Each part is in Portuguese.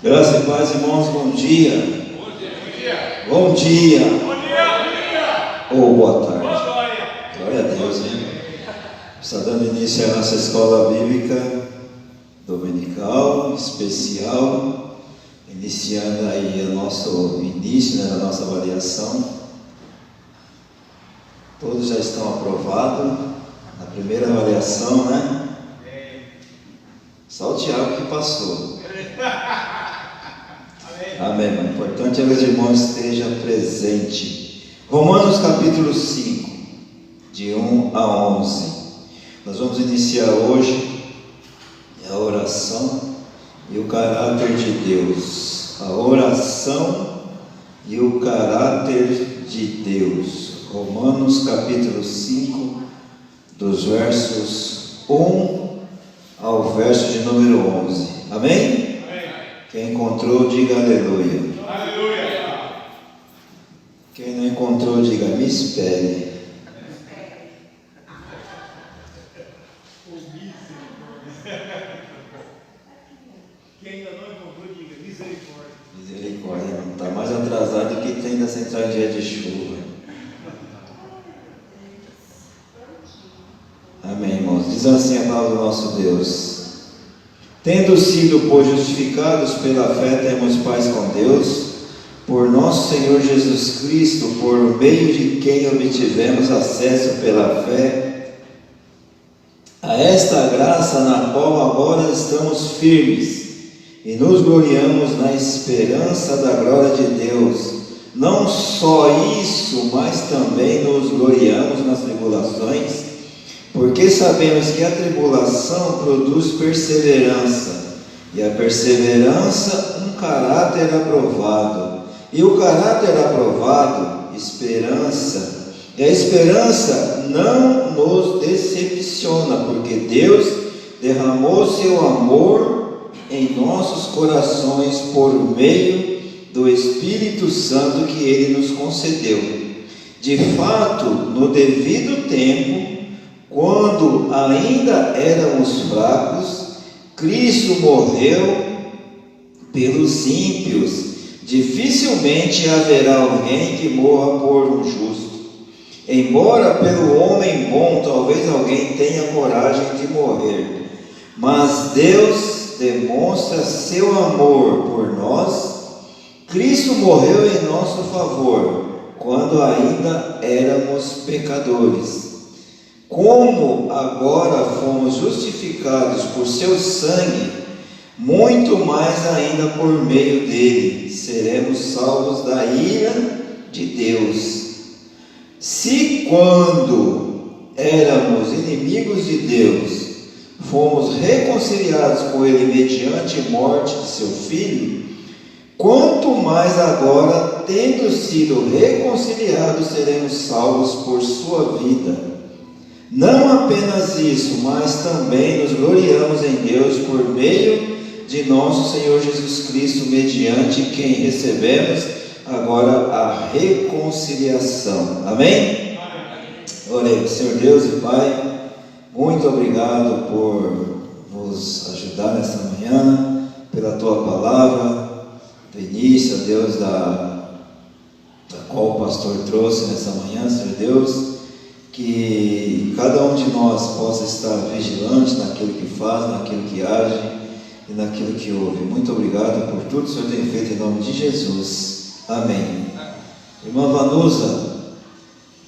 Graças e paz, irmãos, bom dia. Bom dia. Bom dia. Bom dia. Ou boa tarde. Boa glória. Glória a Deus, hein? Está dando início à nossa escola bíblica dominical, especial, iniciando aí o nosso início, da nossa avaliação. Todos já estão aprovados na primeira avaliação, né? Só o Tiago que passou. Amém. O importante é que os irmãos estejam presentes. Romanos capítulo 5, de 1 a 11. Nós vamos iniciar hoje a oração e o caráter de Deus. A oração e o caráter de Deus. Romanos capítulo 5, dos versos 1 ao verso de número 11. Amém? Quem encontrou, diga aleluia. Aleluia. Quem não encontrou, diga me espere. Quem ainda não encontrou, diga misericórdia. Misericórdia, não está mais atrasado do que tem da central dia de chuva. Amém, irmãos. Diz assim a palavra do nosso Deus: tendo sido, pois, justificados pela fé, temos paz com Deus, por nosso Senhor Jesus Cristo, por meio de quem obtivemos acesso pela fé a esta graça na qual agora estamos firmes e nos gloriamos na esperança da glória de Deus. Não só isso, mas também nos gloriamos nas tribulações, porque sabemos que a tribulação produz perseverança, e a perseverança um caráter aprovado, e o caráter aprovado, esperança, e a esperança não nos decepciona, porque Deus derramou seu amor em nossos corações por meio do Espírito Santo que Ele nos concedeu. De fato, no devido tempo, quando ainda éramos fracos, Cristo morreu pelos ímpios. Dificilmente haverá alguém que morra por um justo. Embora pelo homem bom talvez alguém tenha coragem de morrer, mas Deus demonstra seu amor por nós. Cristo morreu em nosso favor, quando ainda éramos pecadores. Como agora fomos justificados por seu sangue, muito mais ainda por meio dele seremos salvos da ira de Deus. Se quando éramos inimigos de Deus, fomos reconciliados com ele mediante a morte de seu Filho, quanto mais agora, tendo sido reconciliados, seremos salvos por sua vida. Não apenas isso, mas também nos gloriamos em Deus por meio de nosso Senhor Jesus Cristo, mediante quem recebemos agora a reconciliação. Amém? Oremos. Senhor Deus e Pai, muito obrigado por nos ajudar nesta manhã, pela Tua palavra, do início, Deus, da qual o pastor trouxe nessa manhã, Senhor Deus, que cada um de nós possa estar vigilante naquilo que faz, naquilo que age e naquilo que ouve. Muito obrigado por tudo que o Senhor tem feito em nome de Jesus. Amém. Irmã Vanusa,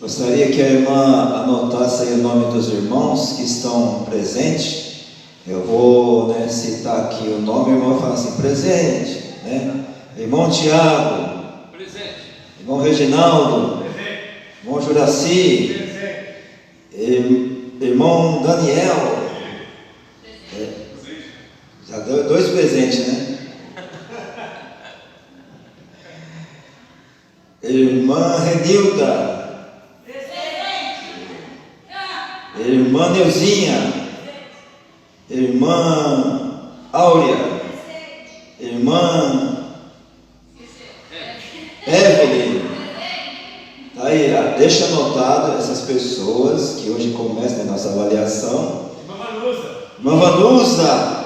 gostaria que a irmã anotasse aí o nome dos irmãos que estão presentes. Eu vou citar aqui o nome, a irmã fala assim, presente, Irmão Tiago, presente. Irmão Reginaldo, presente. Irmão Juraci, presente. Irmão Daniel, já deu 2 presentes, né? Irmã Renilda, presente. Irmã Neuzinha, irmã Áurea, irmã Evelyn. Aí, deixa anotado essas pessoas que hoje começam a nossa avaliação. Irmã Vanusa.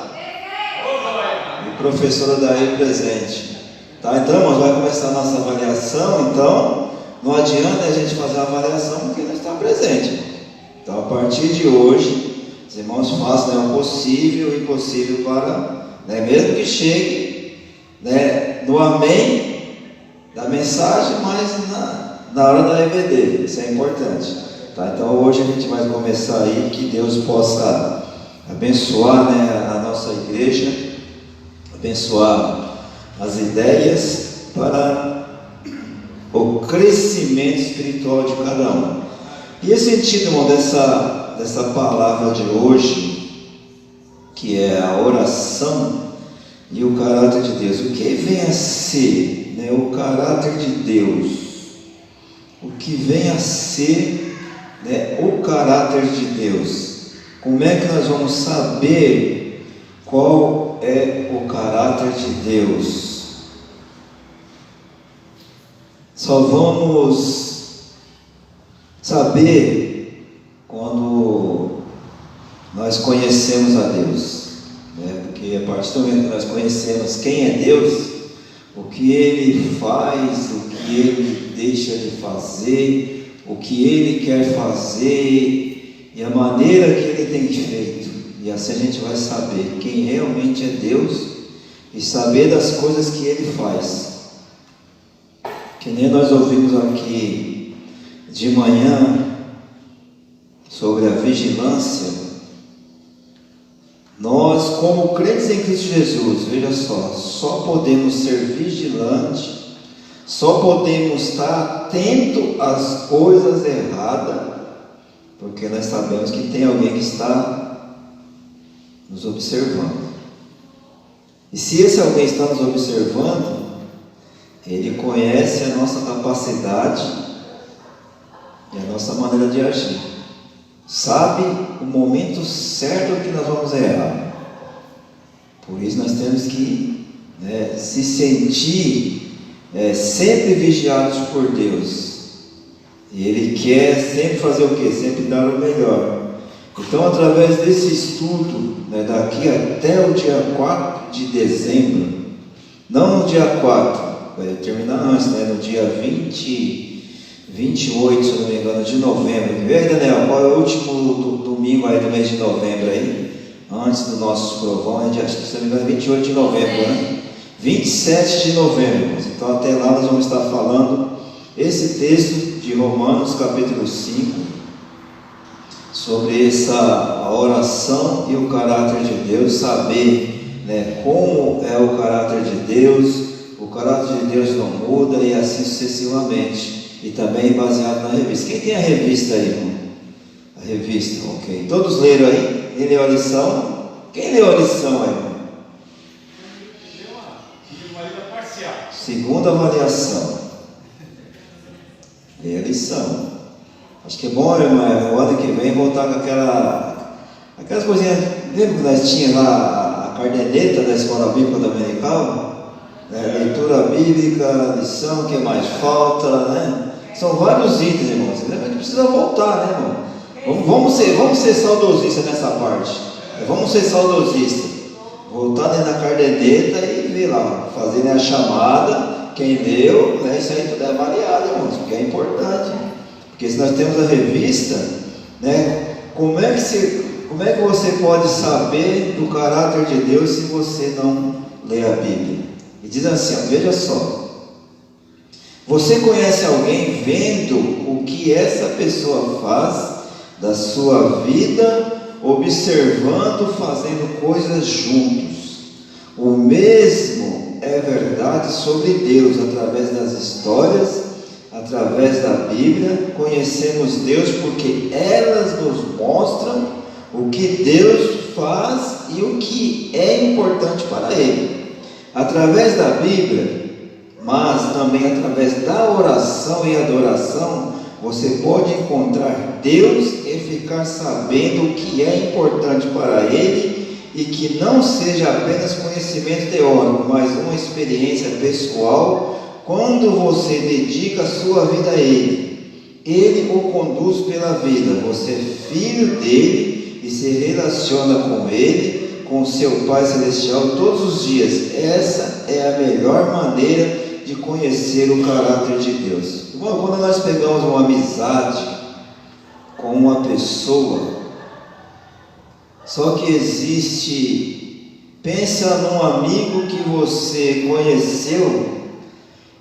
professora daí presente. Tá? Então, irmãos, vai começar a nossa avaliação. Então, não adianta a gente fazer a avaliação porque não está presente. Então, a partir de hoje, os irmãos façam, né, o possível e impossível para, né, mesmo que chegue, né, no amém da mensagem, mas na hora da EBD. Isso é importante. Tá? Então, hoje a gente vai começar aí, que Deus possa abençoar, né, a nossa igreja, abençoar as ideias para o crescimento espiritual de cada um. E esse sentido, irmão, dessa palavra de hoje, que é a oração e o caráter de Deus. O que vem a ser, né, o caráter de Deus? O que vem a ser, né, o caráter de Deus? Como é que nós vamos saber qual é o caráter de Deus? Só vamos saber quando nós conhecemos a Deus, né? Porque a partir do momento que nós conhecemos quem é Deus, o que Ele faz, o que Ele deixa de fazer, o que Ele quer fazer e a maneira que Ele tem feito, e assim a gente vai saber quem realmente é Deus e saber das coisas que Ele faz. Que nem nós ouvimos aqui de manhã sobre a vigilância. Nós, como crentes em Cristo Jesus, veja só podemos ser vigilantes, só podemos estar atento às coisas erradas, porque nós sabemos que tem alguém que está nos observando. E se esse alguém está nos observando, ele conhece a nossa capacidade e a nossa maneira de agir. Sabe o momento certo que nós vamos errar. Por isso nós temos que, né, se sentir sempre vigiados por Deus. E Ele quer sempre fazer o quê? Sempre dar o melhor. Então, através desse estudo, né, daqui até o dia 4 de dezembro, não no dia 4, vai terminar antes, né, no dia 28, se eu não me engano, de novembro. E aí, Daniel, qual é o último domingo aí do mês de novembro aí? Antes do nosso provão, acho que se não me engano é 28 de novembro, né? 27 de novembro. Então até lá nós vamos estar falando esse texto de Romanos capítulo 5, sobre a oração e o caráter de Deus, saber, né, como é o caráter de Deus. O caráter de Deus não muda e assim sucessivamente. E também baseado na revista. Quem tem a revista aí, irmão? A revista, ok. Todos leram aí? Quem leu a lição? Quem leu a lição aí, irmão? Segunda avaliação. Lê a lição. Acho que é bom, irmão, o ano que vem voltar com aquelas coisinhas. Lembra que nós tínhamos lá a caderneta da Escola Bíblica Dominical? Leitura bíblica, lição, o que mais falta, né? São vários itens, irmãos. A gente precisa voltar, né, irmão? Vamos ser saudosistas nessa parte. Vamos ser saudosistas. Voltar dentro da caderneta e ver lá, fazer a chamada, quem leu, né? Isso aí tudo é avaliado, irmãos, porque é importante. Porque se nós temos a revista, né? Como é que você pode saber do caráter de Deus se você não lê a Bíblia? E diz assim, ó, veja só. Você conhece alguém vendo o que essa pessoa faz da sua vida, observando, fazendo coisas juntos. O mesmo é verdade sobre Deus, através das histórias, através da Bíblia. Conhecemos Deus porque elas nos mostram o que Deus faz e o que é importante para Ele. Através da Bíblia, mas também através da oração e adoração, você pode encontrar Deus e ficar sabendo o que é importante para Ele, e que não seja apenas conhecimento teórico, mas uma experiência pessoal. Quando você dedica a sua vida a Ele, Ele o conduz pela vida. Você é filho dele e se relaciona com Ele com seu Pai Celestial todos os dias. Essa é a melhor maneira de conhecer o caráter de Deus. Bom, quando nós pegamos uma amizade com uma pessoa, só que existe, pensa num amigo que você conheceu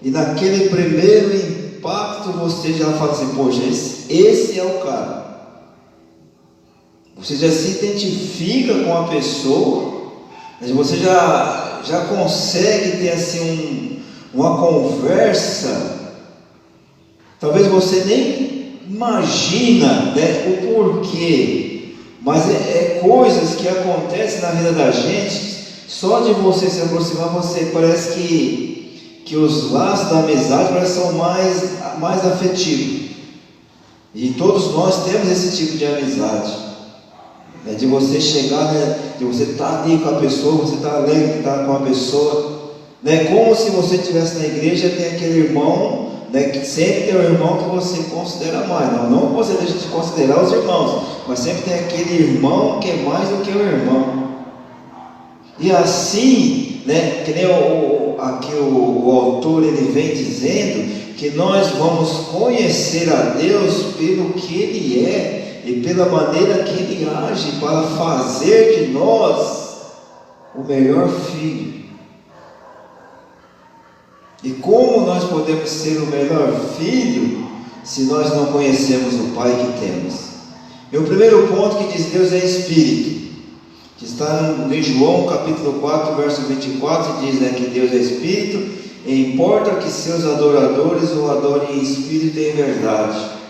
e naquele primeiro impacto você já fala assim, poxa, esse é o cara. Você já se identifica com a pessoa, mas você já consegue ter assim uma conversa. Talvez você nem imagina, né, o porquê, mas é coisas que acontecem na vida da gente. Só de você se aproximar, você parece que os laços da amizade parecem são mais afetivos. E todos nós temos esse tipo de amizade. De você chegar, de você estar ali com a pessoa, você estar alegre de estar com a pessoa, como se você estivesse na igreja, tem aquele irmão, que sempre tem um irmão que você considera mais, não que você deixe de considerar os irmãos, mas sempre tem aquele irmão que é mais do que o irmão. E assim, que nem aqui o autor ele vem dizendo, que nós vamos conhecer a Deus pelo que Ele é, e pela maneira que Ele age para fazer de nós o melhor filho. E como nós podemos ser o melhor filho se nós não conhecemos o Pai que temos? Meu primeiro ponto que diz Deus é Espírito, que está em João capítulo 4, verso 24, diz que Deus é Espírito, e importa que seus adoradores o adorem em Espírito e em verdade.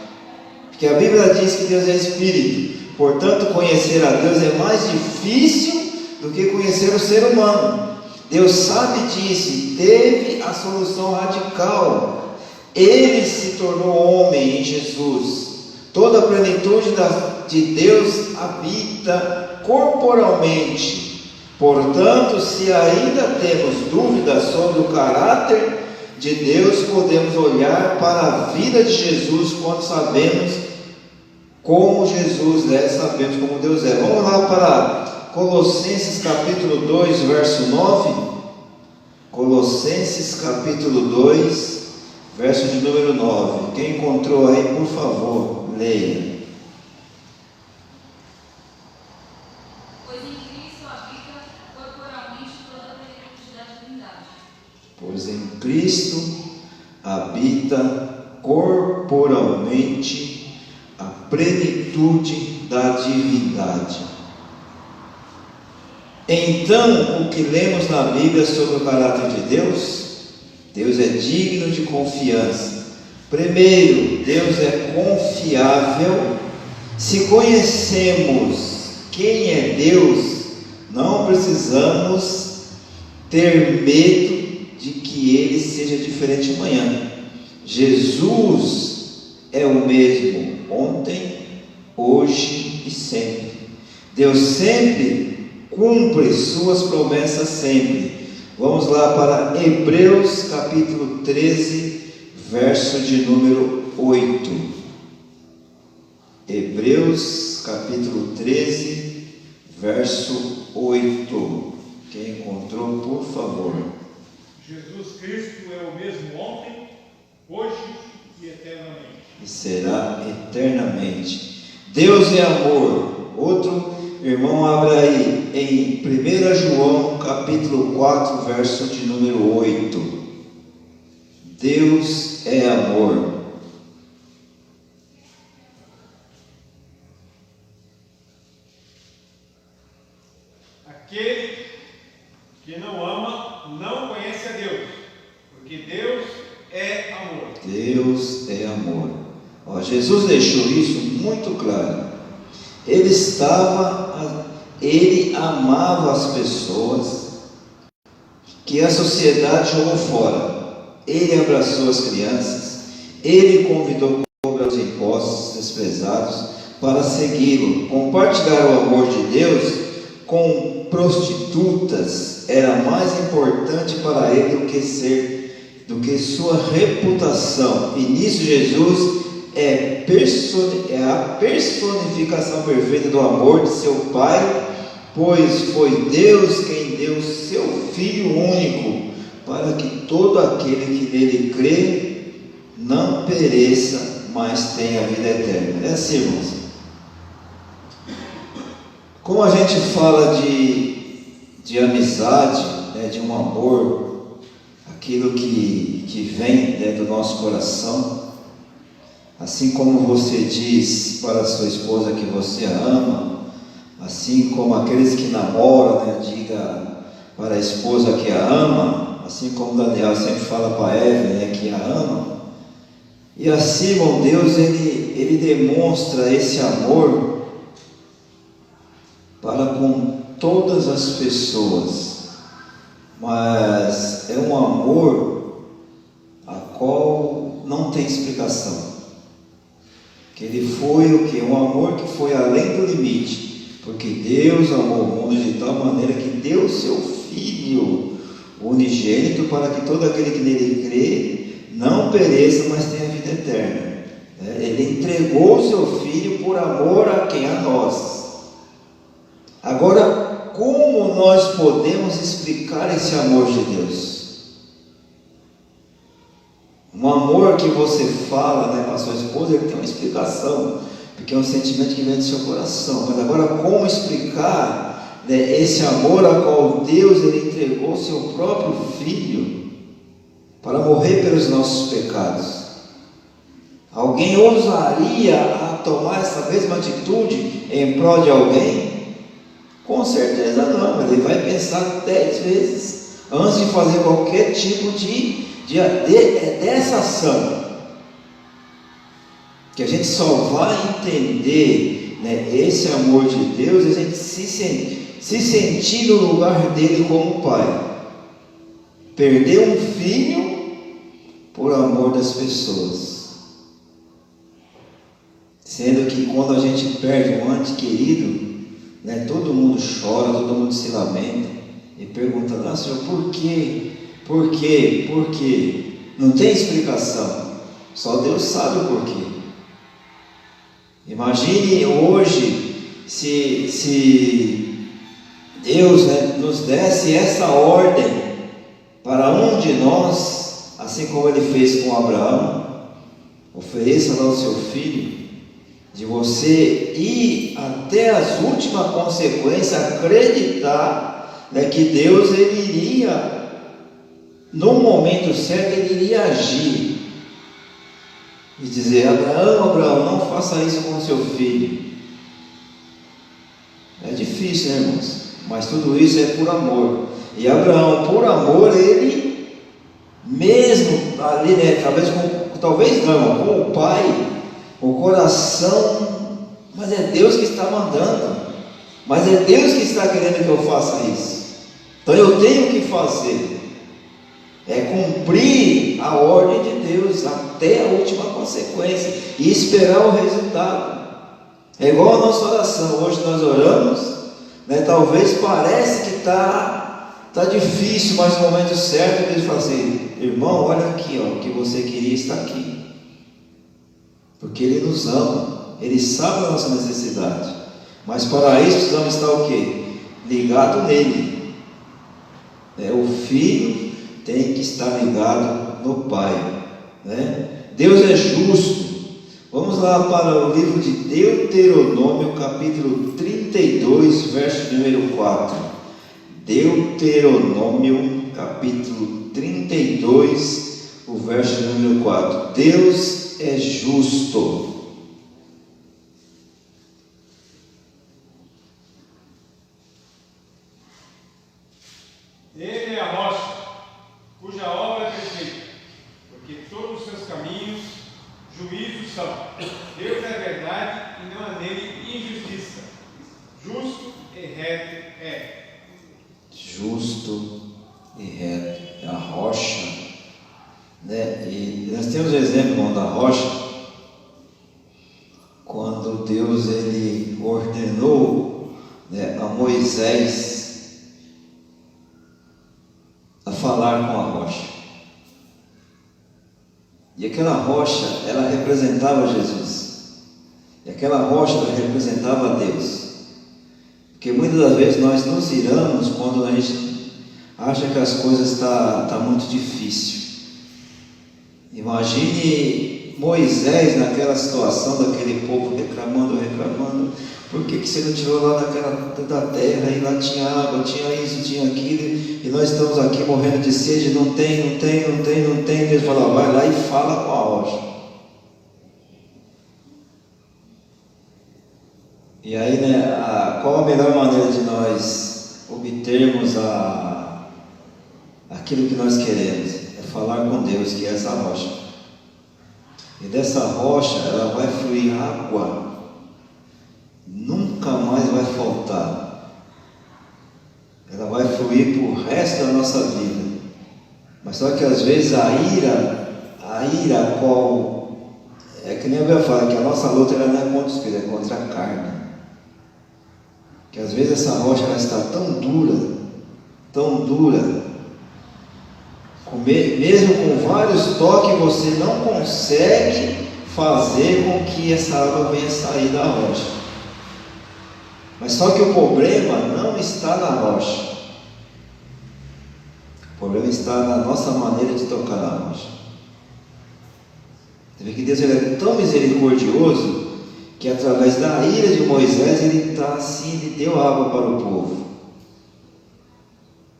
Porque a Bíblia diz que Deus é Espírito, portanto conhecer a Deus é mais difícil do que conhecer o ser humano. Deus sabe disso e teve a solução radical. Ele se tornou homem em Jesus. Toda a plenitude de Deus habita corporalmente. Portanto, se ainda temos dúvidas sobre o caráter de Deus, podemos olhar para a vida de Jesus quando sabemos como Jesus é, sabemos como Deus é. Vamos lá para Colossenses capítulo 2, verso 9. Colossenses capítulo 2, verso de número 9. Quem encontrou aí, por favor, leia. Pois em Cristo habita corporalmente a plenitude da divindade. Então, o que lemos na Bíblia sobre o caráter de Deus? Deus é digno de confiança. Primeiro, Deus é confiável. Se conhecemos quem é Deus, não precisamos ter medo de que Ele seja diferente amanhã. Jesus é o mesmo ontem, hoje e sempre. Deus sempre cumpre suas promessas sempre. Vamos lá para Hebreus capítulo 13, verso de número 8. Hebreus capítulo 13, verso 8. Quem encontrou, por favor. Jesus Cristo é o mesmo ontem, hoje e eternamente. E será eternamente. Deus é amor. Outro irmão, abra aí em 1 João capítulo 4, verso de número 8. Deus é amor. Aquele que não ama não conhece a Deus, porque Deus é amor. Deus é amor. Jesus deixou isso muito claro. Ele amava as pessoas que a sociedade jogou fora. Ele abraçou as crianças, ele convidou a cobrar os impostos desprezados para segui-lo. Compartilhar o amor de Deus com prostitutas era mais importante para ele do que sua reputação. E nisso Jesus é a personificação perfeita do amor de seu Pai pois foi Deus quem deu seu Filho único, para que todo aquele que nele crê não pereça, mas tenha a vida eterna. É assim, irmãos. Como a gente fala de amizade, né, de um amor, aquilo que vem dentro do nosso coração, assim como você diz para a sua esposa que você a ama, assim como aqueles que namoram, né, diga para a esposa que a ama, assim como Daniel sempre fala para Eva, né, que a ama. E assim, irmão, Deus ele demonstra esse amor para com todas as pessoas, mas é um amor a qual não tem explicação. Que ele foi o que? Um amor que foi além do limite, porque Deus amou o mundo de tal maneira que deu seu Filho unigênito para que todo aquele que nele crê não pereça, mas tenha vida eterna. Ele entregou o seu Filho por amor a quem? A nós. Agora, como nós podemos explicar esse amor de Deus? Um amor que você fala, né, para a sua esposa, ele tem uma explicação, porque é um sentimento que vem do seu coração. Mas agora, como explicar, né, esse amor a qual Deus ele entregou o seu próprio Filho para morrer pelos nossos pecados? Alguém ousaria a tomar essa mesma atitude em prol de alguém? Com certeza não. Ele vai pensar 10 vezes antes de fazer qualquer tipo dessa ação. Que a gente só vai entender, né, esse amor de Deus, a gente se sentir no lugar dele como pai. Perder um filho por amor das pessoas. Sendo que quando a gente perde um ente querido, né, todo mundo chora, todo mundo se lamenta e pergunta: ah, Senhor, por quê? Por quê? Por quê? Não tem explicação, só Deus sabe o porquê. Imagine hoje se Deus, né, nos desse essa ordem para um de nós, assim como ele fez com Abraão: ofereça lá o seu filho, de você ir até as últimas consequências, acreditar, né, que Deus ele iria, no momento certo, ele iria agir e dizer: Abraão, não faça isso com o seu filho. É difícil, né, irmãos? Mas tudo isso é por amor. E Abraão, por amor, ele mesmo ali, né, talvez não, com o pai, o coração, mas é Deus que está mandando, mas é Deus que está querendo que eu faça isso, então eu tenho que fazer, é cumprir a ordem de Deus até a última consequência e esperar o resultado. É igual a nossa oração. Hoje nós oramos, né, talvez parece que está difícil, mas no momento certo Deus fala assim: irmão, olha aqui, ó, o que você queria está aqui. Porque Ele nos ama, Ele sabe a nossa necessidade, mas para isso precisamos estar o quê? Ligado nele. O filho tem que estar ligado no pai, né? Deus é justo. Vamos lá para o livro de Deuteronômio, capítulo 32, verso número 4. Deuteronômio, capítulo 32, o verso número 4. Deus é justo. Ele é a rocha, cuja obra é perfeita, porque todos os seus caminhos juízos são. Deus é verdade e não há nele injustiça. Justo e reto é. Justo e reto é a rocha, né? E nós temos o exemplo, irmão, da rocha, quando Deus ele ordenou, né, a Moisés a falar com a rocha. E aquela rocha, ela representava Jesus. E aquela rocha, ela representava Deus. Porque muitas das vezes nós nos iramos quando a gente acha que as coisas tá muito difícil. Imagine Moisés naquela situação daquele povo reclamando. Por que você não tirou lá da terra, e lá tinha água, tinha isso, tinha aquilo, e nós estamos aqui morrendo de sede, não tem. Deus fala, vai lá e fala com a rocha. E aí, qual a melhor maneira de nós obtermos aquilo que nós queremos? É falar com Deus, que é essa rocha. E dessa rocha, ela vai fluir água. Nunca mais vai faltar. Ela vai fluir para o resto da nossa vida. Mas só que às vezes a ira qual é que nem a Bíblia fala, que a nossa luta ela não é contra o espírito, é contra a carne. Que às vezes essa rocha ela está tão dura, mesmo com vários toques você não consegue fazer com que essa água venha sair da rocha. Mas só que o problema não está na rocha. O problema está na nossa maneira de tocar na rocha. Você vê que Deus ele é tão misericordioso que através da ira de Moisés ele está assim, ele deu água para o povo.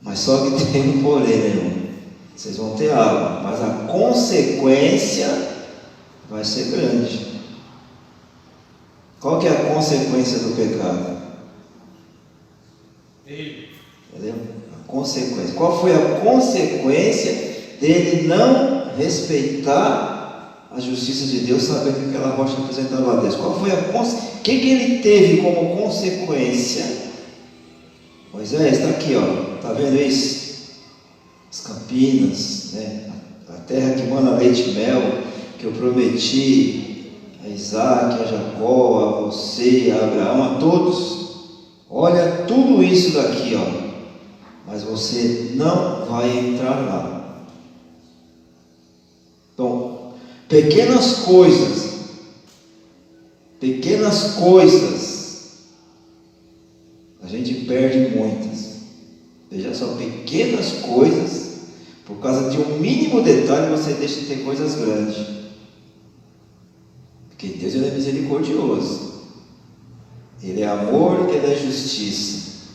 Mas só que tem um porém, né, irmão? Vocês vão ter água, mas a consequência vai ser grande. Qual que é a consequência do pecado? Entendeu? A consequência. Qual foi a consequência dele não respeitar a justiça de Deus, sabendo que aquela rocha representava a Deus? Qual foi a consequência? O que ele teve como consequência? Moisés, está aqui, ó. Está vendo isso? As campinas, né? A terra que manda leite e mel, que eu prometi a Isaac, a Jacó, a você, a Abraão, a todos. Olha tudo isso daqui, ó. Mas você não vai entrar lá. Então, pequenas coisas, a gente perde muitas. Veja só, pequenas coisas, por causa de um mínimo detalhe, você deixa de ter coisas grandes. Porque Deus ele é misericordioso. Ele é amor, ele é justiça.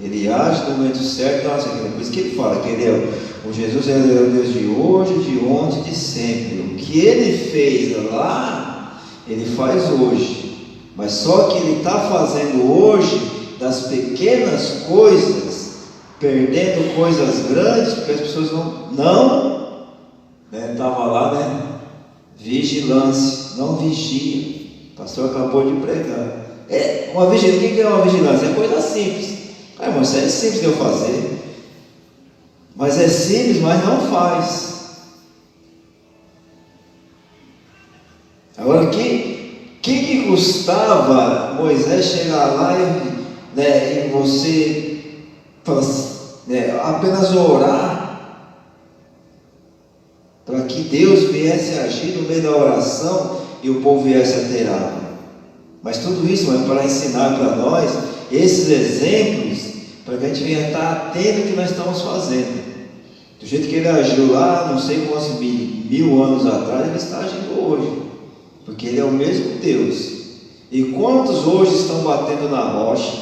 Ele age no momento certo. Nossa, por isso que ele fala que ele é o Jesus, ele é o Deus de hoje, de ontem, de sempre. O que ele fez lá, ele faz hoje. Mas só que ele está fazendo hoje das pequenas coisas, perdendo coisas grandes, porque as pessoas não estava lá, né? Vigilância, não vigia. O pastor acabou de pregar. Uma vigilância, o que é uma vigilância? É coisa simples. Irmão, isso é simples de eu fazer. Mas é simples, mas não faz. Agora, o que custava Moisés chegar lá e você apenas orar para que Deus viesse agir no meio da oração e o povo viesse a ter água? Mas tudo isso é para ensinar para nós esses exemplos, para que a gente venha estar atento ao que nós estamos fazendo. Do jeito que ele agiu lá, não sei quantos mil anos atrás, ele está agindo hoje, porque ele é o mesmo Deus. E quantos hoje estão batendo na rocha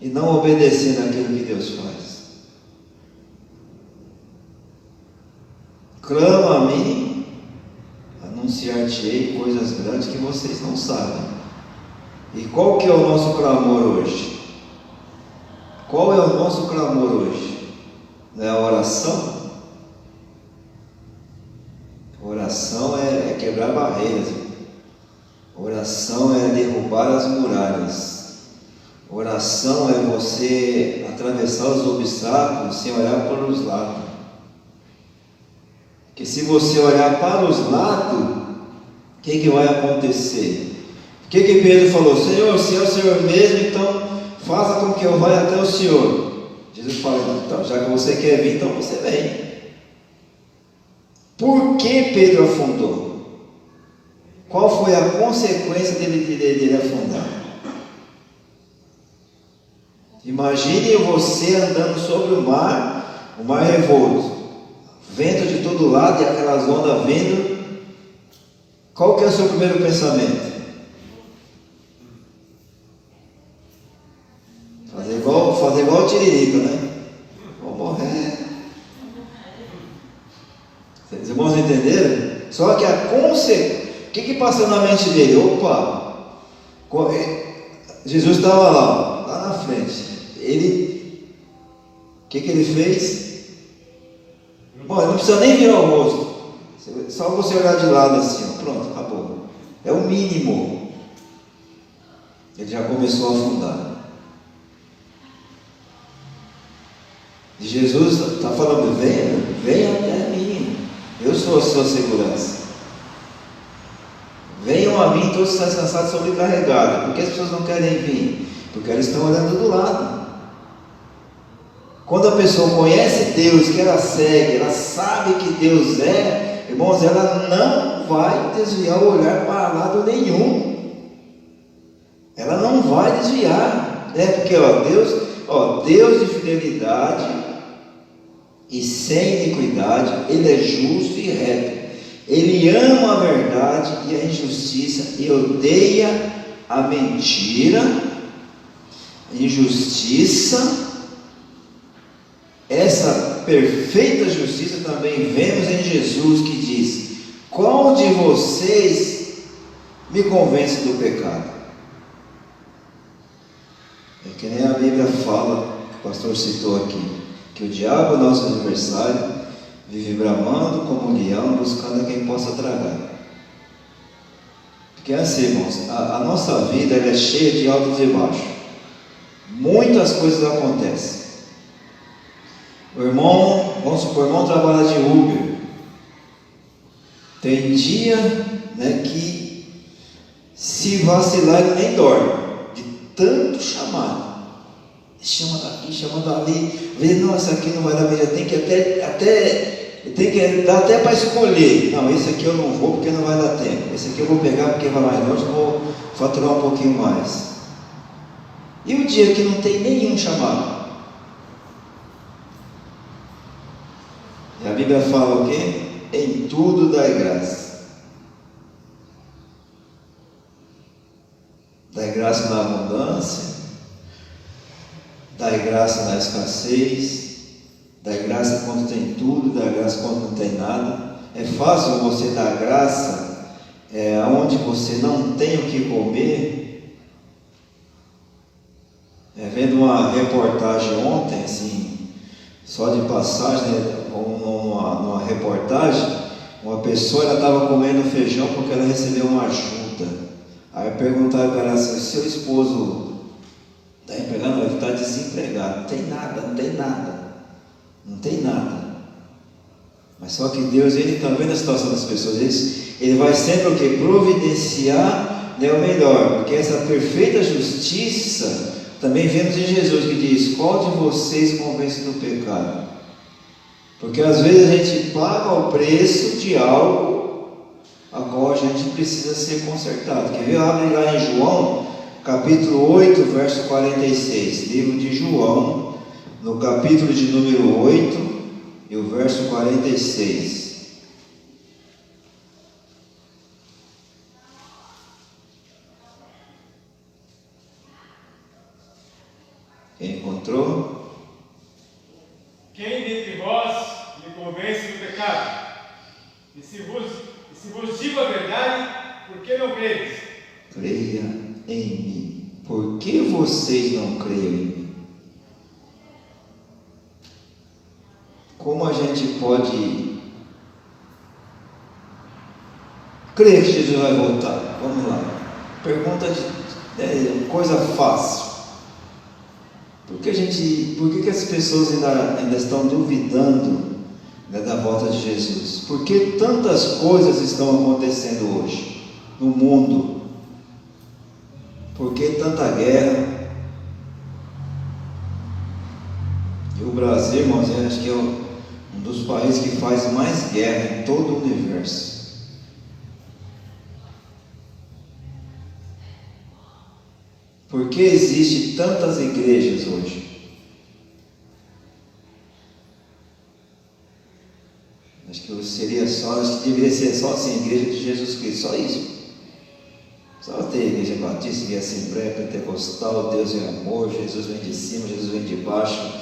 e não obedecendo aquilo que Deus faz? Clama a mim, anunciar-te-ei coisas grandes que vocês não sabem. E qual que é o nosso clamor hoje? Qual é o nosso clamor hoje? Não é a oração? Oração é quebrar barreiras. Oração é derrubar as muralhas. Oração é você atravessar os obstáculos sem olhar para os lados. Porque se você olhar para os lados, o que vai acontecer? O que Pedro falou? Senhor, se é o Senhor mesmo, então faça com que eu vá até o Senhor. Jesus fala, então, já que você quer vir, então você vem. Por que Pedro afundou? Qual foi a consequência dele afundar? Imagine você andando sobre o mar revolto, vento de todo lado e aquelas ondas vindo. Qual que é o seu primeiro pensamento? Fazer igual o Tiririca, né? Vou morrer. Os irmãos entenderam? Só que a consequência, o que passou na mente dele? Opa, Jesus estava lá na frente. O que ele fez? Bom, ele não precisa nem virar o rosto, só você olhar de lado assim, ó, pronto, acabou. É o mínimo. Ele já começou a afundar. E Jesus está falando: venha até mim, eu sou a sua segurança. Venham a mim todos que estão cansados e sobrecarregados. Por que as pessoas não querem vir? Porque elas estão olhando do lado. Quando a pessoa conhece Deus, que ela segue, ela sabe que Deus é, irmãos, ela não vai desviar o olhar para lado nenhum. Ela não vai desviar, né? Porque Deus de fidelidade e sem iniquidade, Ele é justo e reto. Ele ama a verdade e a injustiça e odeia a mentira, a injustiça. Essa perfeita justiça também vemos em Jesus, que diz: qual de vocês me convence do pecado? É que nem a Bíblia fala, que o pastor citou aqui, que o diabo, nosso adversário, vive bramando como um leão, buscando a quem possa tragar. Porque é assim, irmãos, a nossa vida ela é cheia de altos e baixos. Muitas coisas acontecem. O irmão, vamos supor, o irmão trabalha de Uber. Tem dia, né, que se vacilar ele nem dorme, de tanto chamado. Chama daqui, chama dali, vê, nossa, aqui não vai dar, já tem que tem que dar até para escolher. Não, esse aqui eu não vou porque não vai dar tempo. Esse aqui eu vou pegar porque vai mais longe, vou faturar um pouquinho mais. E o dia que não tem nenhum chamado? E a Bíblia fala o quê? Em tudo dai graça. Dai graça na abundância, dai graça na escassez, dai graça quando tem tudo, dai graça quando não tem nada. É fácil você dar graça onde você não tem o que comer. Vendo uma reportagem ontem, assim, só de passagem, né, numa reportagem, uma pessoa estava comendo feijão porque ela recebeu uma ajuda. Aí perguntaram para ela assim: seu esposo está empregado? Ele está desempregado. Não tem nada. Mas só que Deus, Ele está vendo a situação das pessoas. Ele vai sempre o que? Providenciar, né, o melhor. Porque essa perfeita justiça também vemos em Jesus, que diz: qual de vocês convence do pecado? Porque às vezes a gente paga o preço de algo a qual a gente precisa ser consertado. Quer ver? Abre lá em João, capítulo 8, verso 46. Livro de João, no capítulo de número 8 e o verso 46. Quem encontrou? Quem dentre vós me convence do pecado? E se vos digo a verdade, por que não credes? Creia em mim. Por que vocês não creem em mim? Como a gente pode crer que Jesus vai voltar? Vamos lá. Pergunta de coisa fácil. Por que as pessoas ainda estão duvidando, né, da volta de Jesus? Por que tantas coisas estão acontecendo hoje no mundo? Por que tanta guerra? E o Brasil, irmãos, eu acho que é um dos países que faz mais guerra em todo o universo. Por que existem tantas igrejas hoje? Acho que deveria ser só assim, igreja de Jesus Cristo, só isso. Só ter igreja batista e assembleia pentecostal, Deus é amor, Jesus vem de cima, Jesus vem de baixo,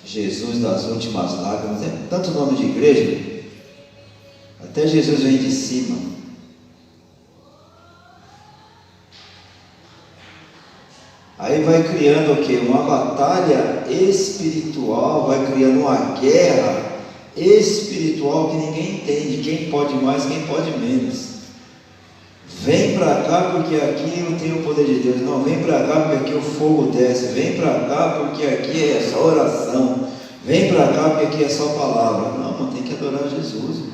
Jesus das últimas lágrimas, é tanto nome de igreja, até Jesus vem de cima. Aí vai criando o quê? Uma batalha espiritual, vai criando uma guerra espiritual que ninguém entende, quem pode mais, quem pode menos. Vem para cá porque aqui eu tenho o poder de Deus. Não, vem para cá porque aqui o fogo desce. Vem para cá porque aqui é só oração. Vem para cá porque aqui é só palavra. Não, tem que adorar Jesus.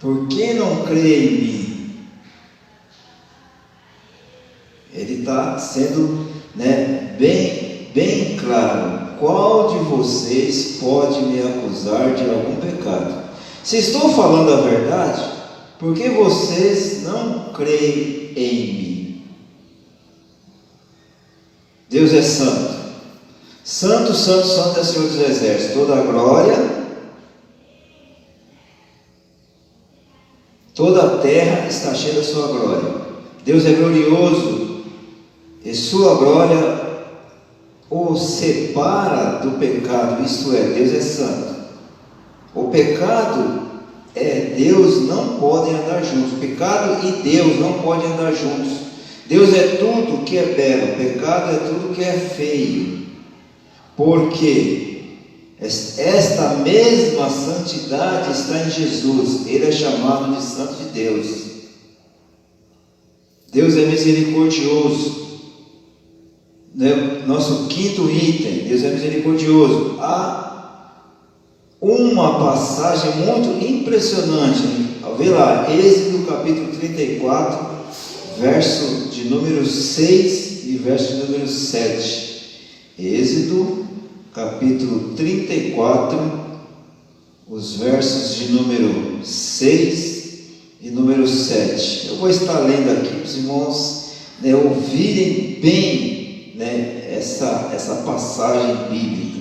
Por que não crê em mim? Ele está sendo bem claro. Qual de vocês pode me acusar de algum pecado? Se estou falando a verdade, por que vocês não creem em mim? Deus é santo. Santo, santo, santo é o Senhor dos Exércitos. Toda a glória, toda a terra está cheia da sua glória. Deus é glorioso e sua glória o separa do pecado. Isto é, Deus é santo. O pecado Deus não podem andar juntos. Pecado e Deus não podem andar juntos. Deus é tudo que é belo, pecado é tudo que é feio. Porque esta mesma santidade está em Jesus. Ele é chamado de Santo de Deus. Deus é misericordioso. Nosso quinto item, Deus é misericordioso. Há uma passagem muito impressionante, vê lá, Êxodo capítulo 34, verso de número 6 e verso de número 7. Êxodo capítulo 34, os versos de número 6 e número 7. Eu vou estar lendo aqui para os irmãos ouvirem bem essa passagem bíblica.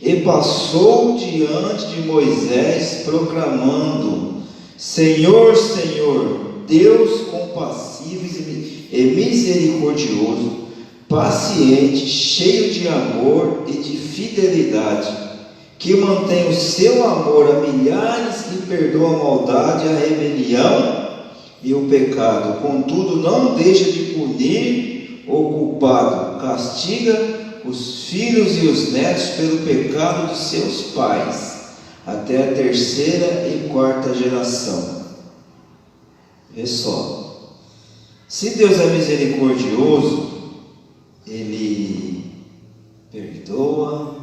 E passou diante de Moisés, proclamando: Senhor, Senhor, Deus compassivo e misericordioso, paciente, cheio de amor e de fidelidade, que mantém o seu amor a milhares e perdoa a maldade, a rebelião e o pecado. Contudo, não deixa de punir o culpado, castiga os filhos e os netos pelo pecado de seus pais, até a terceira e quarta geração. Vê só, se Deus é misericordioso, Ele perdoa,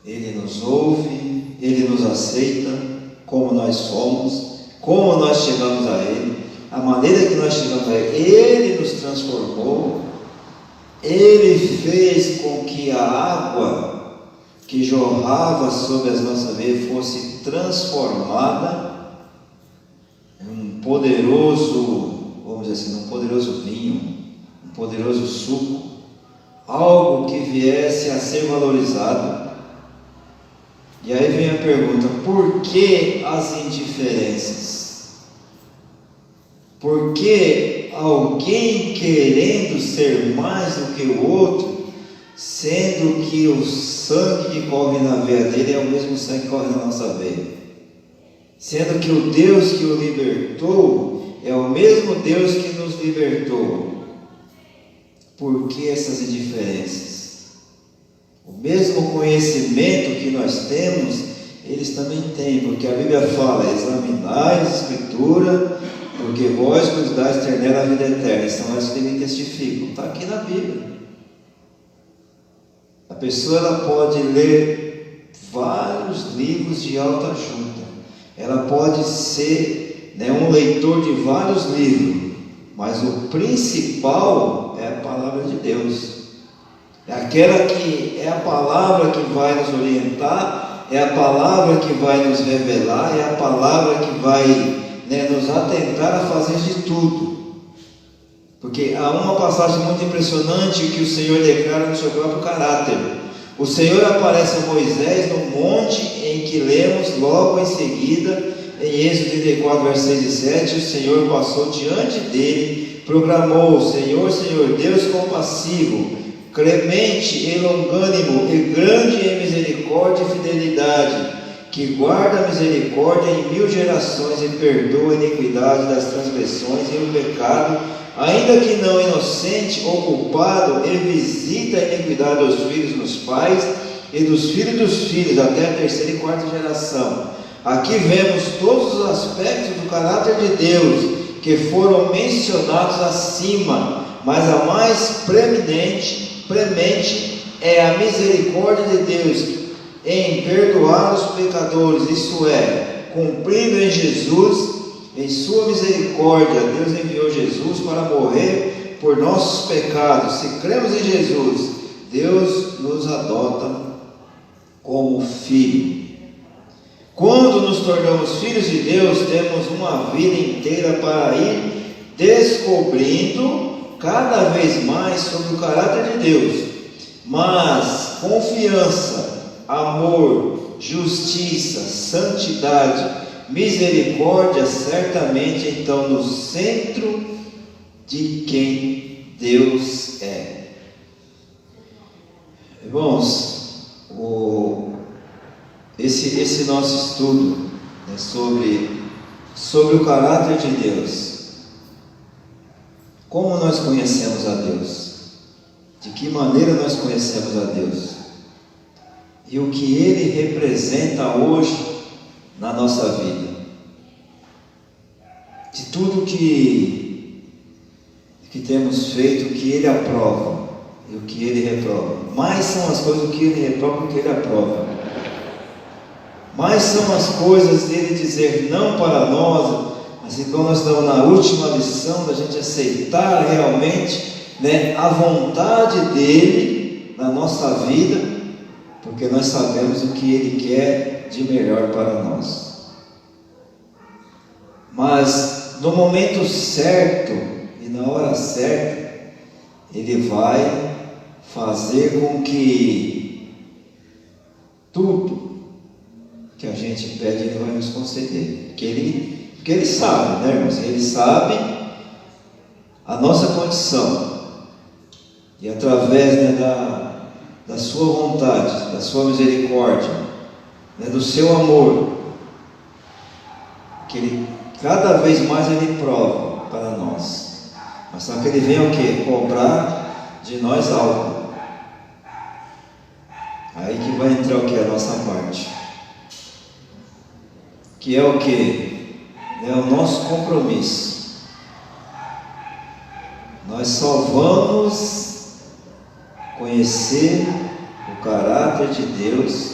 Ele nos ouve, Ele nos aceita como nós somos, como nós chegamos a Ele, a maneira que nós chegamos a Ele. Ele nos transformou. Ele fez com que a água que jorrava sobre as nossas veias fosse transformada em um poderoso, vamos dizer assim, um poderoso vinho, um poderoso suco, algo que viesse a ser valorizado. E aí vem a pergunta: por que as indiferenças? Por que alguém querendo ser mais do que o outro, sendo que o sangue que corre na veia dele é o mesmo sangue que corre na nossa veia? Sendo que o Deus que o libertou é o mesmo Deus que nos libertou. Por que essas indiferenças? O mesmo conhecimento que nós temos, eles também têm, porque a Bíblia fala: examinai a Escritura, porque vós nos dais ter nela a vida eterna. São elas que me testificam. Está aqui na Bíblia. A pessoa ela pode ler vários livros de autoajuda. Ela pode ser um leitor de vários livros, mas o principal é a palavra de Deus. É aquela que é a palavra que vai nos orientar, é a palavra que vai nos revelar, é a palavra que vai nos atentar a fazer de tudo. Porque há uma passagem muito impressionante que o Senhor declara no seu próprio caráter. O Senhor aparece a Moisés no monte em que lemos logo em seguida, em Êxodo 34, versos 6 e 7, o Senhor passou diante dele, proclamou: Senhor, Senhor, Deus compassivo, clemente e longânimo, e grande em misericórdia e fidelidade, que guarda a misericórdia em 1000 gerações e perdoa a iniquidade das transgressões e o pecado, ainda que não inocente ou culpado, ele visita a iniquidade dos filhos dos pais e dos filhos até a 3ª e 4ª geração. Aqui vemos todos os aspectos do caráter de Deus que foram mencionados acima, mas a mais premente é a misericórdia de Deus em perdoar os pecadores, isso é, cumprindo em Jesus, em sua misericórdia. Deus enviou Jesus para morrer por nossos pecados. Se cremos em Jesus, Deus nos adota como filho. Quando nos tornamos filhos de Deus, temos uma vida inteira para ir descobrindo cada vez mais sobre o caráter de Deus. Mas confiança, amor, justiça, santidade, misericórdia, certamente estão no centro de quem Deus é. Irmãos, esse nosso estudo, né, sobre o caráter de Deus, como nós conhecemos a Deus, de que maneira nós conhecemos a Deus, e o que Ele representa hoje na nossa vida, de tudo que temos feito, o que Ele aprova e o que Ele reprova. Mais são as coisas que Ele reprova do que Ele aprova. Mais são as coisas dele dizer não para nós, assim como nós estamos na última lição, da gente aceitar realmente, né, a vontade dele na nossa vida, porque nós sabemos o que Ele quer de melhor para nós. Mas no momento certo e na hora certa, Ele vai fazer com que tudo que a gente pede, Ele vai nos conceder. Porque Ele sabe, né, irmãos? Ele sabe a nossa condição. E através, né, da sua vontade, da sua misericórdia, né, do seu amor, que Ele, cada vez mais Ele prova para nós. Mas só que Ele vem o quê? Cobrar de nós algo. Aí que vai entrar o que? A nossa parte. Que é o que? É o nosso compromisso. Nós só vamos conhecer o caráter de Deus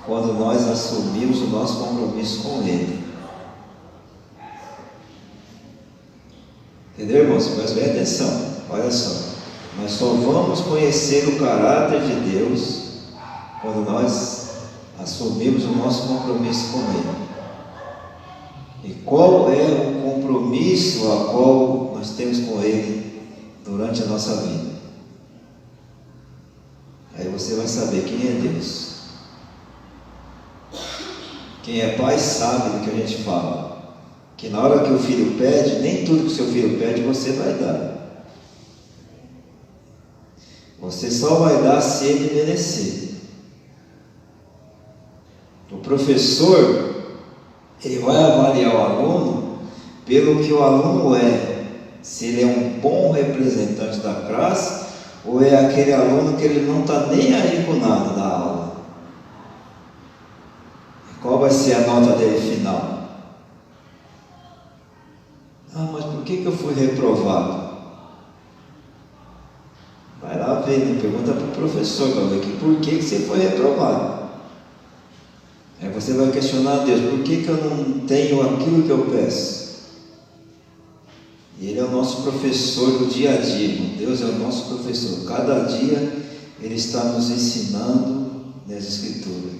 quando nós assumimos o nosso compromisso com Ele. Entendeu, irmãos? Preste bem atenção. Olha só. Nós só vamos conhecer o caráter de Deus quando nós assumimos o nosso compromisso com Ele. E qual é o compromisso a qual nós temos com Ele durante a nossa vida? Aí você vai saber quem é Deus. Quem é pai sabe do que a gente fala. Que na hora que o filho pede, nem tudo que o seu filho pede você vai dar. Você só vai dar se ele merecer. O professor, ele vai avaliar o aluno pelo que o aluno é. Se ele é um bom representante da classe, ou é aquele aluno que ele não está nem aí com nada da aula. Qual vai ser a nota dele final? Ah, mas por que eu fui reprovado? Vai lá ver, né? Pergunta para o professor para ver por que você foi reprovado. Aí você vai questionar a Deus: por que eu não tenho aquilo que eu peço? E Ele é o nosso professor do dia a dia. Deus é o nosso professor. Cada dia Ele está nos ensinando nas Escrituras.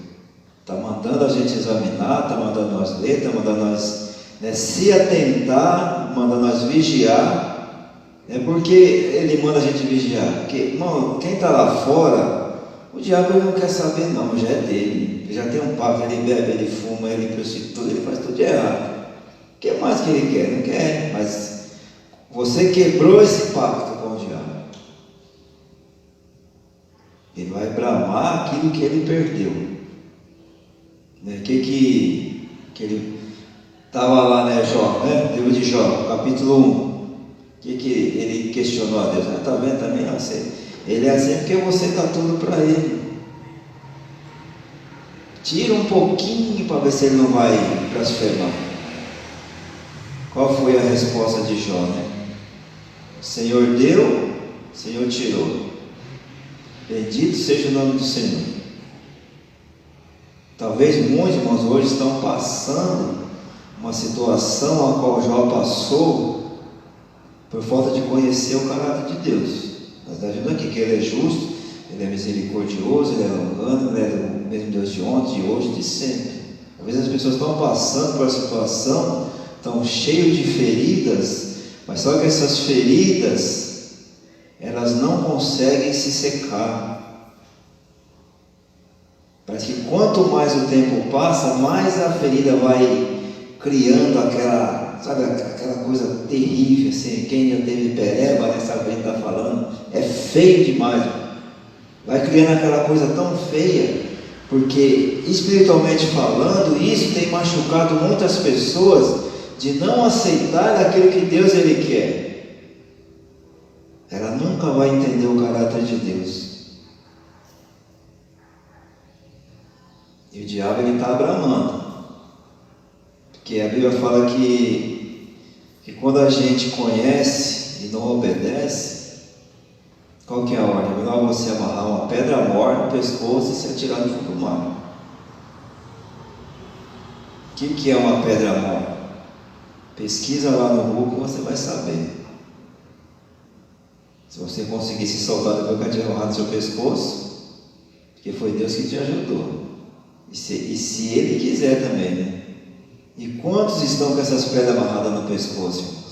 Está mandando a gente examinar, está mandando nós ler, está mandando nós, né, se atentar, mandando nós vigiar É porque ele manda a gente vigiar. Porque, irmão, quem está lá fora, o diabo ele não quer saber não, já é dele. Ele já tem um papo, ele bebe, ele fuma, ele prostitui, ele faz tudo de errado. O que mais que ele quer? Não quer, mas você quebrou esse pacto com o diabo. Ele vai bramar aquilo que ele perdeu. Né? Que ele estava lá, né, Jó, né? Livro de Jó, capítulo 1. Que ele questionou a Deus? Está vendo também? Não sei. Ele é assim porque você dá tudo para ele. Tira um pouquinho para ver se ele não vai blasfemar. Qual foi a resposta de Jó, né? O Senhor deu, o Senhor tirou. Bendito seja o nome do Senhor. Talvez muitos irmãos hoje estão passando uma situação a qual Jó passou por falta de conhecer o caráter de Deus. Nós estamos vendo aqui que Ele é justo, Ele é misericordioso, Ele é longânimo, Ele é o mesmo Deus de ontem, de hoje, de sempre. Às vezes as pessoas estão passando por uma situação, estão cheias de feridas, mas só que essas feridas, elas não conseguem se secar. Parece que quanto mais o tempo passa, mais a ferida vai criando aquela, sabe, aquela coisa terrível, assim. Quem já teve pereba, né, sabe o que a gente está falando? É feio demais. Vai criando aquela coisa tão feia, porque espiritualmente falando, isso tem machucado muitas pessoas de não aceitar aquilo que Deus ele quer. Ela nunca vai entender o caráter de Deus. E o diabo ele está bramando, porque a Bíblia fala que quando a gente conhece e não obedece, qual que é a ordem? É melhor você amarrar uma pedra mor no pescoço e se atirar no fundo do mar. O que é uma pedra mor? Pesquisa lá no Google que você vai saber. Se você conseguir se soltar depois que atirar no seu pescoço, porque foi Deus que te ajudou. E se Ele quiser também, né? E quantos estão com essas pedras amarradas no pescoço, irmãos?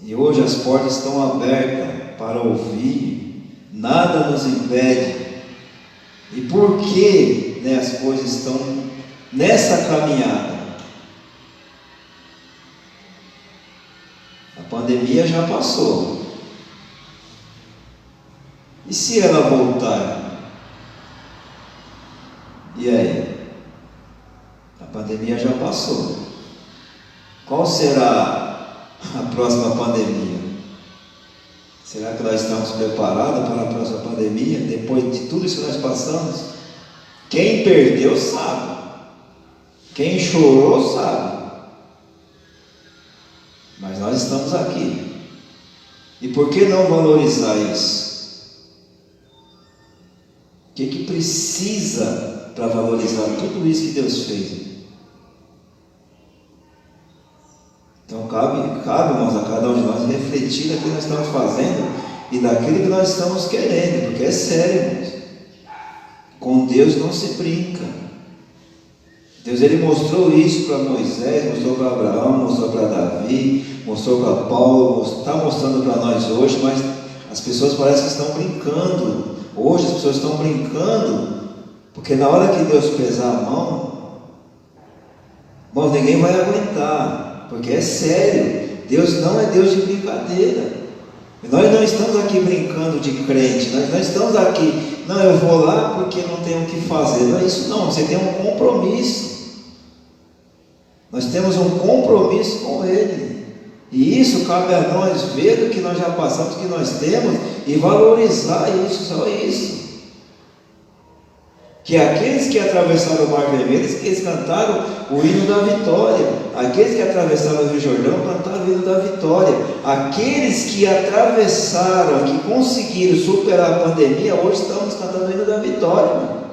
E hoje as portas estão abertas para ouvir, nada nos impede. E por que, né, as coisas estão nessa caminhada? A pandemia já passou. E se ela voltar? E aí? A pandemia já passou. Qual será a próxima pandemia? Será que nós estamos preparados para a próxima pandemia? Depois de tudo isso que nós passamos? Quem perdeu sabe. Quem chorou sabe. Mas nós estamos aqui. E por que não valorizar isso? O que precisa para valorizar tudo isso que Deus fez? Então cabe, irmãos, a cada um de nós refletir daquilo que nós estamos fazendo e daquilo que nós estamos querendo, porque é sério, irmãos. Com Deus não se brinca. Deus ele mostrou isso para Moisés, mostrou para Abraão, mostrou para Davi, mostrou para Paulo, está mostrando para nós hoje, mas as pessoas parecem que estão brincando. Hoje as pessoas estão brincando, porque na hora que Deus pesar a mão, irmãos, ninguém vai aguentar, porque é sério. Deus não é Deus de brincadeira. E nós não estamos aqui brincando de crente, nós não estamos aqui, não, eu vou lá porque não tenho o que fazer. Não é isso não, você tem um compromisso. Nós temos um compromisso com Ele. E isso cabe a nós ver o que nós já passamos, o que nós temos, e valorizar isso, só isso. Que aqueles que atravessaram o Mar Vermelho, eles cantaram o hino da vitória. Aqueles que atravessaram o Rio Jordão cantaram o hino da vitória. Aqueles que atravessaram, que conseguiram superar a pandemia, hoje estamos cantando o hino da vitória. Mano.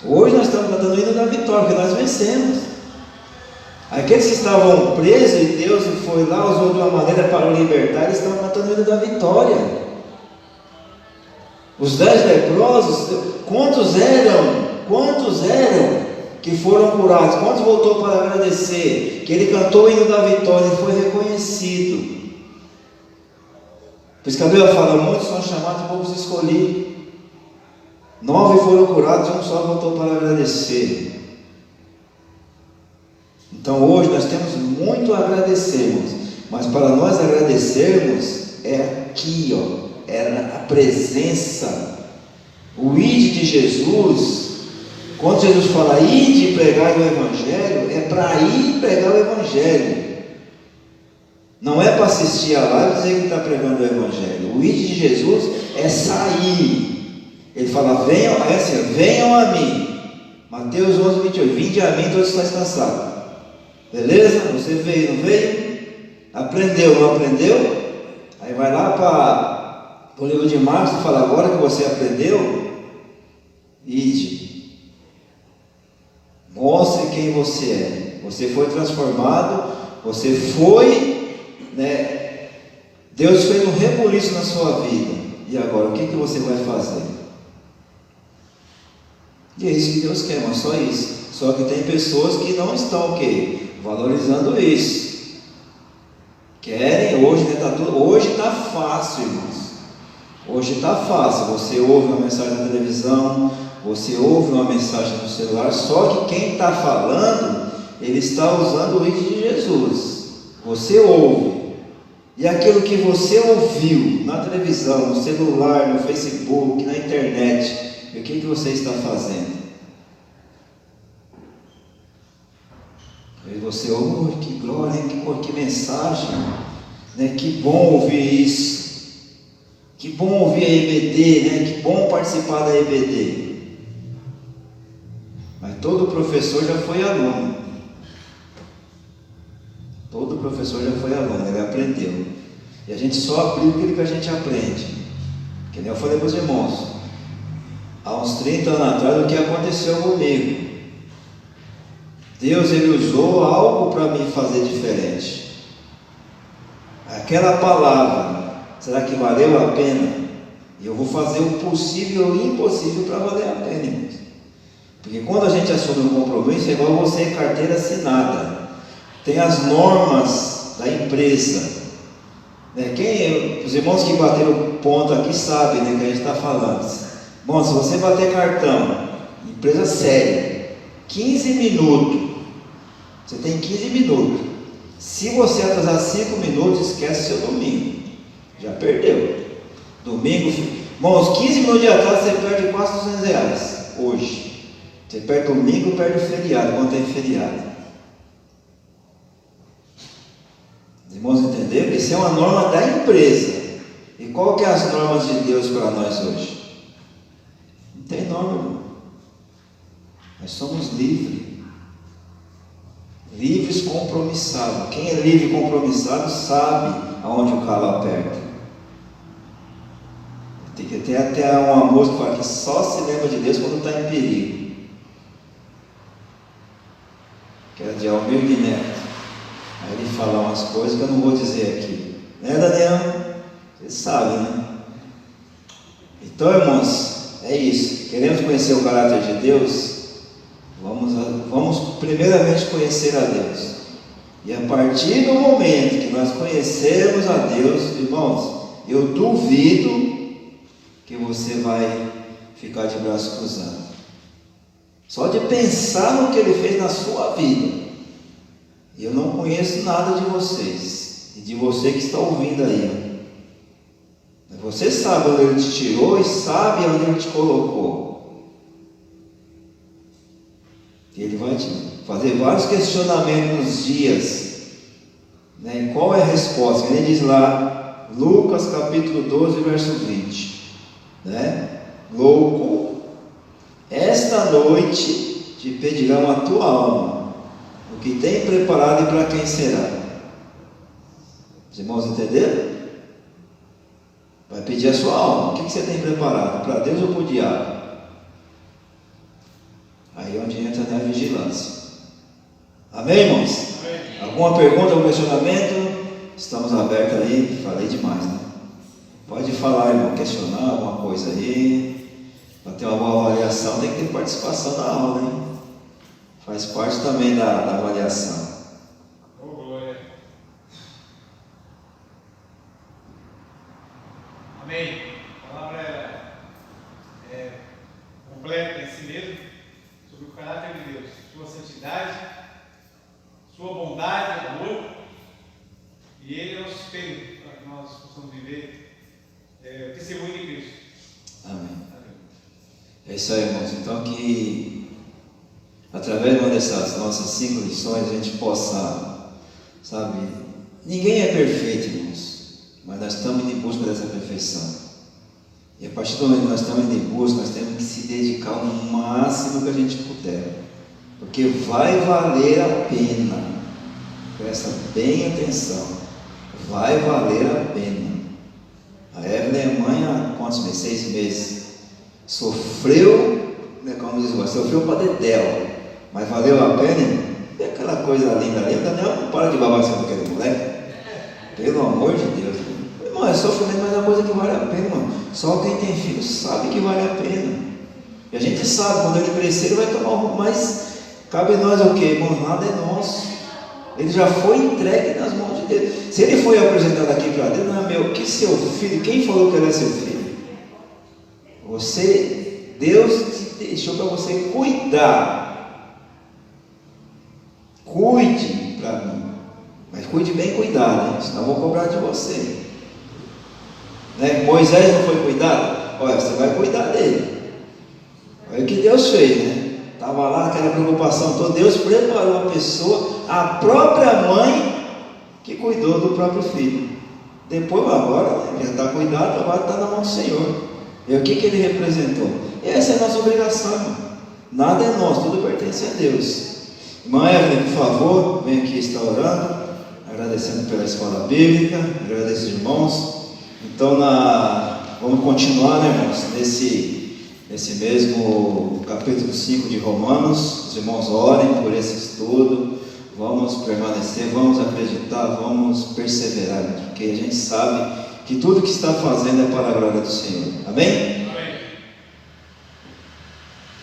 Hoje nós estamos cantando o hino da vitória, porque nós vencemos. Aqueles que estavam presos e Deus foi lá, usou de uma maneira para libertar, eles estão cantando o hino da vitória. Os 10 leprosos, quantos eram? que foram curados? Quantos voltou para agradecer? Que ele cantou o hino da vitória e foi reconhecido. Por isso que a Bíblia fala, muitos são chamados, poucos escolhidos. 9 foram curados, um só voltou para agradecer. Então hoje nós temos muito a agradecermos, mas para nós agradecermos é aqui, é a presença, o ide de Jesus. Quando Jesus fala ide pregar o Evangelho, é para ir pregar o Evangelho. Não é para assistir a live e dizer que está pregando o Evangelho. O ide de Jesus é sair. Ele fala, venham a mim. Mateus 11, 28. Vinde a mim, todos estáis cansados. Beleza? Você veio, não veio? Aprendeu, não aprendeu? Aí vai lá para o livro de Marcos e fala, agora que você aprendeu, ide. Mostre quem você é. Você foi transformado, você foi, Deus fez um rebuliço na sua vida. E agora, o que você vai fazer? E é isso que Deus quer, mas só isso. Só que tem pessoas que não estão o quê? Valorizando isso. Querem, hoje está fácil, irmãos. Hoje está fácil. Você ouve uma mensagem na televisão, você ouve uma mensagem no celular, só que quem está falando, ele está usando o ide de Jesus. Você ouve. E aquilo que você ouviu na televisão, no celular, no Facebook, na internet, o que você está fazendo? Aí você ouve, que glória, que mensagem, que bom ouvir isso, que bom ouvir a EBD, que bom participar da EBD. Mas todo professor já foi aluno. Todo professor já foi aluno, ele aprendeu. E a gente só aplica aquilo que a gente aprende. Que nem eu falei para os irmãos, há uns 30 anos atrás, o que aconteceu comigo? Deus, ele usou algo para me fazer diferente. Aquela palavra, será que valeu a pena? E eu vou fazer o possível e o impossível para valer a pena, irmãos. Porque quando a gente assume um compromisso, é igual você carteira assinada. Tem as normas da empresa. Os irmãos que bateram ponto aqui sabem, que a gente está falando. Bom, se você bater cartão, empresa séria, 15 minutos, você tem 15 minutos. Se você atrasar 5 minutos, esquece seu domingo. Já perdeu. Domingo, irmãos, 15 minutos de atraso, você perde quase R$200 hoje. Você perde domingo, perde o feriado, quando tem feriado. Os irmãos entenderam? Isso é uma norma da empresa. E qual que é as normas de Deus para nós hoje? Não tem norma, irmão. Nós somos livres. Livres compromissados. Quem é livre e compromissado sabe aonde o calo aperta. Tem até uma música que fala que só se lembra de Deus quando está em perigo. Que é de Almir Neto. Aí ele fala umas coisas que eu não vou dizer aqui. Daniel? Vocês sabem, né? Então, irmãos, é isso. Queremos conhecer o caráter de Deus? Vamos primeiramente conhecer a Deus. E a partir do momento que nós conhecermos a Deus, irmãos, eu duvido que você vai ficar de braço cruzado. Só de pensar no que Ele fez na sua vida. Eu não conheço nada de vocês, e de você que está ouvindo aí. Você sabe onde Ele te tirou e sabe onde Ele te colocou. E Ele vai te fazer vários questionamentos nos dias. E qual é a resposta? Ele diz lá, Lucas capítulo 12, verso 20. Louco, esta noite te pedirão a tua alma, o que tem preparado e para quem será. Os irmãos entenderam? Vai pedir a sua alma. O que você tem preparado? Para Deus ou para o diabo? Aí é onde entra a vigilância. Amém, irmãos? Amém. Alguma pergunta ou questionamento? Estamos abertos aí. Falei demais, né? Pode falar, irmão, questionar alguma coisa aí. Para ter uma boa avaliação, tem que ter participação na aula, hein? Faz parte também da avaliação. Oh, glória. Amém. A palavra é completa em si mesmo, sobre o caráter de Deus, sua santidade, sua bondade, amor, e Ele é o espelho para que nós possamos viver o testemunho de Cristo. Amém. Amém. É isso aí, irmãos. Então que através de uma dessas nossas 5 lições a gente possa, sabe, ninguém é perfeito, irmãos, mas nós estamos indo em busca dessa perfeição. E a partir do momento que nós estamos indo em busca, nós temos que se dedicar ao máximo que a gente puder, porque vai valer a pena. Presta bem atenção, vai valer a pena. A Evelyn é mãe há quantos meses? 6 meses. Sofreu, como diz o sofreu para dedéu, mas valeu a pena. E aquela coisa linda ali, o Daniel não para de babar sobre aquele moleque. Pelo amor de Deus. Irmão, é sofrimento, mas é uma coisa que vale a pena, irmão. Só quem tem filho sabe que vale a pena. E a gente sabe, quando ele crescer, ele vai tomar um rumo, mas cabe a nós o quê? Irmão, nada é nosso. Ele já foi entregue nas mãos de Deus. Se ele foi apresentado aqui para Deus, não é meu. Que seu filho? Quem falou que ele é seu filho? Você, Deus te deixou para você cuidar. Cuide para mim. Mas cuide bem cuidado, hein? Senão eu vou cobrar de você. Né? Moisés não foi cuidado? Olha, você vai cuidar dele. Olha o que Deus fez, né? Estava lá aquela preocupação toda. Deus preparou a pessoa, a própria mãe, que cuidou do próprio filho. Depois, agora, já está cuidado, agora está na mão do Senhor. E o que ele representou? E essa é a nossa obrigação, irmão. Nada é nosso, tudo pertence a Deus. Irmã Evelyn, por favor, vem aqui estar orando, agradecendo pela escola bíblica, agradeço os irmãos. Então, vamos continuar, né, irmãos, nesse mesmo capítulo 5 de Romanos. Os irmãos orem por esse estudo, vamos permanecer, vamos acreditar, vamos perseverar, porque a gente sabe que tudo que está fazendo é para a glória do Senhor. Amém?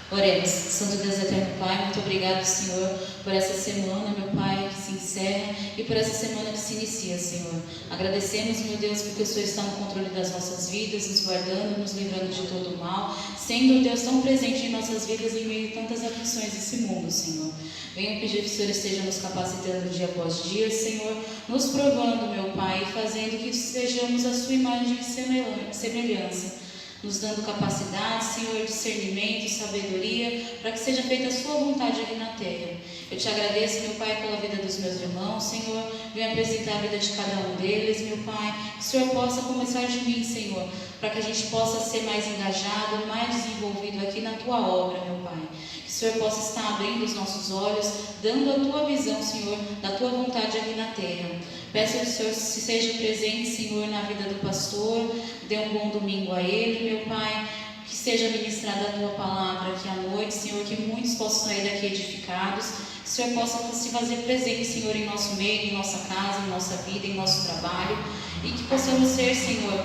Oremos. Santo Deus eterno Pai, muito obrigado, Senhor, por essa semana, meu Pai, que se encerra, e por essa semana que se inicia, Senhor. Agradecemos, meu Deus, porque o Senhor está no controle das nossas vidas, nos guardando, nos livrando de todo o mal, sendo, Deus, tão presente em nossas vidas em meio a tantas aflições desse mundo, Senhor. Venho pedir que o Senhor esteja nos capacitando dia após dia, Senhor, nos provando, meu Pai, e fazendo que sejamos a sua imagem e semelhança, nos dando capacidade, Senhor, discernimento, sabedoria, para que seja feita a sua vontade aqui na terra. Eu te agradeço, meu Pai, pela vida dos meus irmãos, Senhor. Venho apresentar a vida de cada um deles, meu Pai. Que o Senhor possa começar de mim, Senhor, para que a gente possa ser mais engajado, mais desenvolvido aqui na tua obra, meu Pai. Que o Senhor possa estar abrindo os nossos olhos, dando a tua visão, Senhor, da tua vontade aqui na terra. Peço que o Senhor se seja presente, Senhor, na vida do pastor. Dê um bom domingo a ele, meu Pai. Que seja ministrada a tua palavra aqui à noite, Senhor, que muitos possam sair daqui edificados. Que o Senhor possa se fazer presente, Senhor, em nosso meio, em nossa casa, em nossa vida, em nosso trabalho. E que possamos ser, Senhor,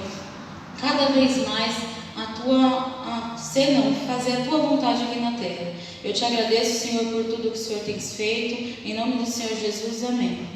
cada vez mais fazer a tua vontade aqui na terra. Eu te agradeço, Senhor, por tudo que o Senhor tem feito. Em nome do Senhor Jesus, amém.